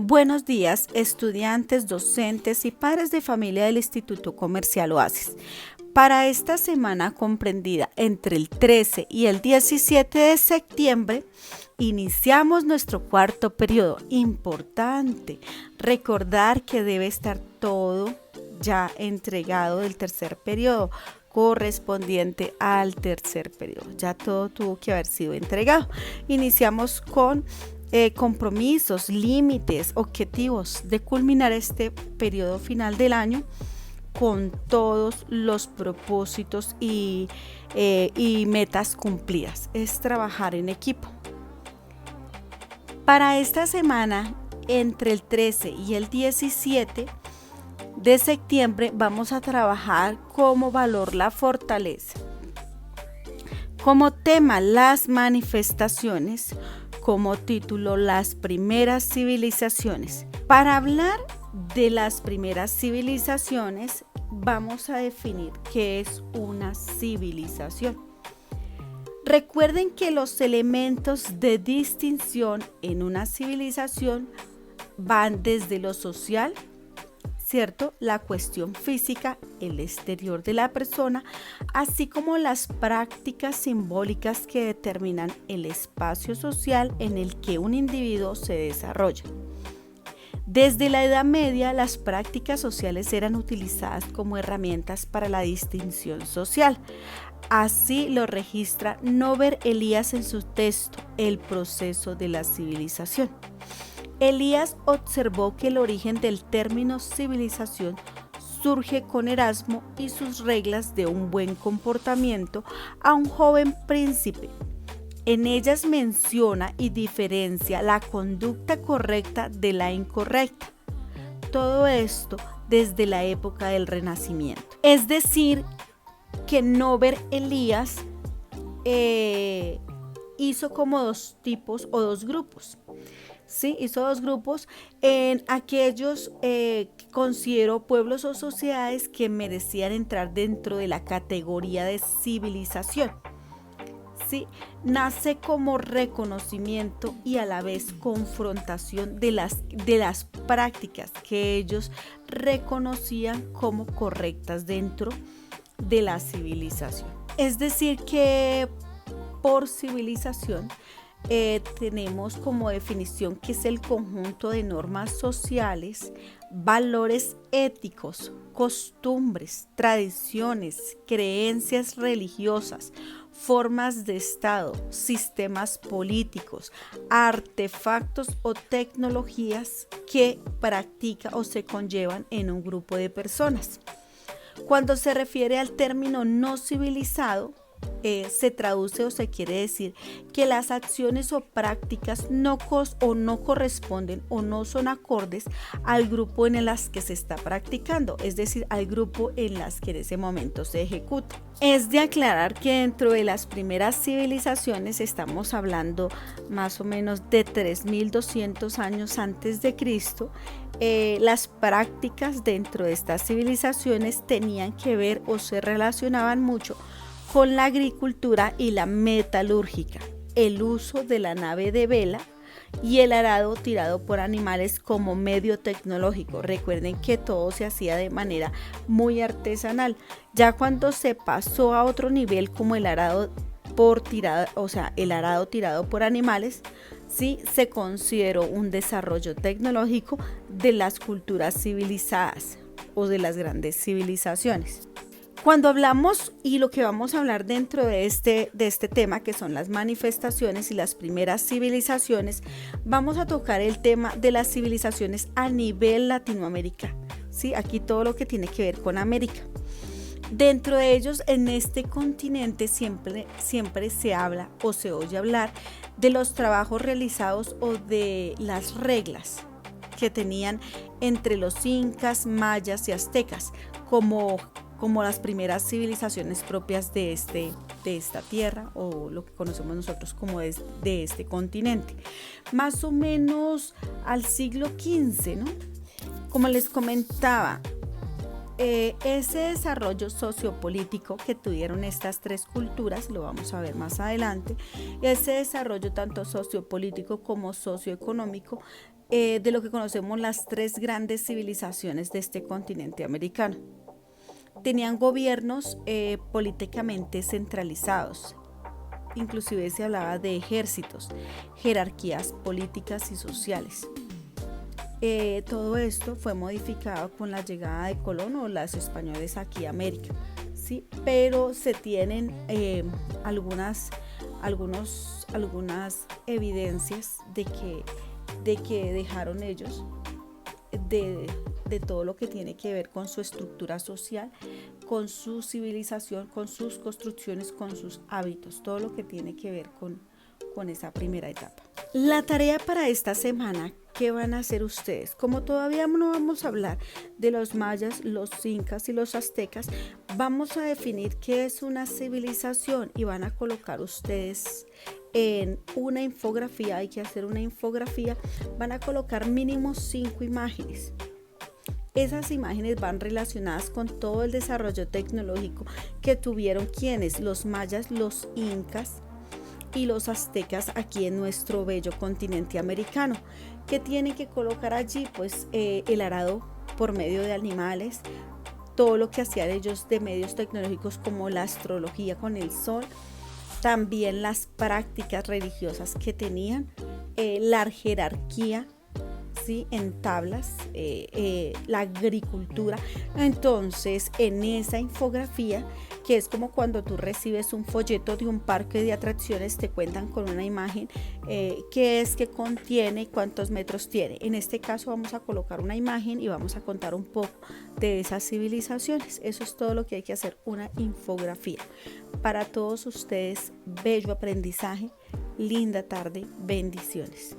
Buenos días, estudiantes, docentes y padres de familia del Instituto Comercial Oasis. Para esta semana comprendida entre el 13 y el 17 de septiembre, iniciamos nuestro cuarto periodo. Importante recordar que debe estar todo ya entregado del tercer periodo correspondiente al tercer periodo. Ya todo tuvo que haber sido entregado. Iniciamos con compromisos, límites, objetivos de culminar este periodo final del año con todos los propósitos y metas cumplidas. Es trabajar en equipo. Para esta semana, entre el 13 y el 17 de septiembre, vamos a trabajar como valor la fortaleza. Como tema, las manifestaciones. Como título, las primeras civilizaciones. Para hablar de las primeras civilizaciones, vamos a definir qué es una civilización. Recuerden que los elementos de distinción en una civilización van desde lo social, ¿cierto? La cuestión física, el exterior de la persona, así como las prácticas simbólicas que determinan el espacio social en el que un individuo se desarrolla. Desde la Edad Media, las prácticas sociales eran utilizadas como herramientas para la distinción social. Así lo registra Norbert Elias en su texto El proceso de la civilización. Elías observó que el origen del término civilización surge con Erasmo y sus reglas de un buen comportamiento a un joven príncipe. En ellas menciona y diferencia la conducta correcta de la incorrecta. Todo esto desde la época del Renacimiento. Es decir, que Norbert Elias hizo como dos tipos o dos grupos. Sí, hizo dos grupos en aquellos que considero pueblos o sociedades que merecían entrar dentro de la categoría de civilización. Sí, nace como reconocimiento y a la vez confrontación de las prácticas que ellos reconocían como correctas dentro de la civilización. Es decir que por civilización tenemos como definición que es el conjunto de normas sociales, valores éticos, costumbres, tradiciones, creencias religiosas, formas de Estado, sistemas políticos, artefactos o tecnologías que practica o se conllevan en un grupo de personas. Cuando se refiere al término no civilizado, se traduce o se quiere decir que las acciones o prácticas no corresponden o no son acordes al grupo en las que se está practicando, es decir, al grupo en las que en ese momento se ejecuta. Es de aclarar que dentro de las primeras civilizaciones estamos hablando más o menos de 3200 años antes de Cristo. Las prácticas dentro de estas civilizaciones tenían que ver o se relacionaban mucho con la agricultura y la metalúrgica, el uso de la nave de vela y el arado tirado por animales como medio tecnológico. Recuerden que todo se hacía de manera muy artesanal. Ya cuando se pasó a otro nivel como el arado el arado tirado por animales, sí se consideró un desarrollo tecnológico de las culturas civilizadas o de las grandes civilizaciones. Cuando hablamos y lo que vamos a hablar dentro de este tema, que son las manifestaciones y las primeras civilizaciones, vamos a tocar el tema de las civilizaciones a nivel Latinoamérica. ¿Sí? Aquí todo lo que tiene que ver con América. Dentro de ellos, en este continente siempre se habla o se oye hablar de los trabajos realizados o de las reglas que tenían entre los incas, mayas y aztecas como las primeras civilizaciones propias de esta tierra o lo que conocemos nosotros como de este continente. Más o menos al siglo XV, ¿no? Como les comentaba, ese desarrollo sociopolítico que tuvieron estas tres culturas, lo vamos a ver más adelante, ese desarrollo tanto sociopolítico como socioeconómico de lo que conocemos las tres grandes civilizaciones de este continente americano. Tenían gobiernos políticamente centralizados, inclusive se hablaba de ejércitos, jerarquías políticas y sociales. Todo esto fue modificado con la llegada de Colón o los españoles aquí a América, ¿sí? Pero se tienen algunas evidencias de que dejaron ellos de todo lo que tiene que ver con su estructura social, con su civilización, con sus construcciones, con sus hábitos, todo lo que tiene que ver con esa primera etapa. La tarea para esta semana, ¿qué van a hacer ustedes? Como todavía no vamos a hablar de los mayas, los incas y los aztecas, vamos a definir qué es una civilización y van a colocar ustedes en una infografía. Hay que hacer una infografía, van a colocar mínimo 5 imágenes. Esas imágenes van relacionadas con todo el desarrollo tecnológico que tuvieron quienes, los mayas, los incas y los aztecas aquí en nuestro bello continente americano. ¿Qué tienen que colocar allí? Pues el arado por medio de animales, todo lo que hacían ellos de medios tecnológicos como la astrología con el sol, también las prácticas religiosas que tenían, la jerarquía, ¿sí? En tablas, la agricultura. Entonces, en esa infografía, que es como cuando tú recibes un folleto de un parque de atracciones, te cuentan con una imagen qué es que contiene, cuántos metros tiene. En este caso vamos a colocar una imagen y vamos a contar un poco de esas civilizaciones. Eso es todo lo que hay que hacer, una infografía. Para todos ustedes, bello aprendizaje, linda tarde, bendiciones.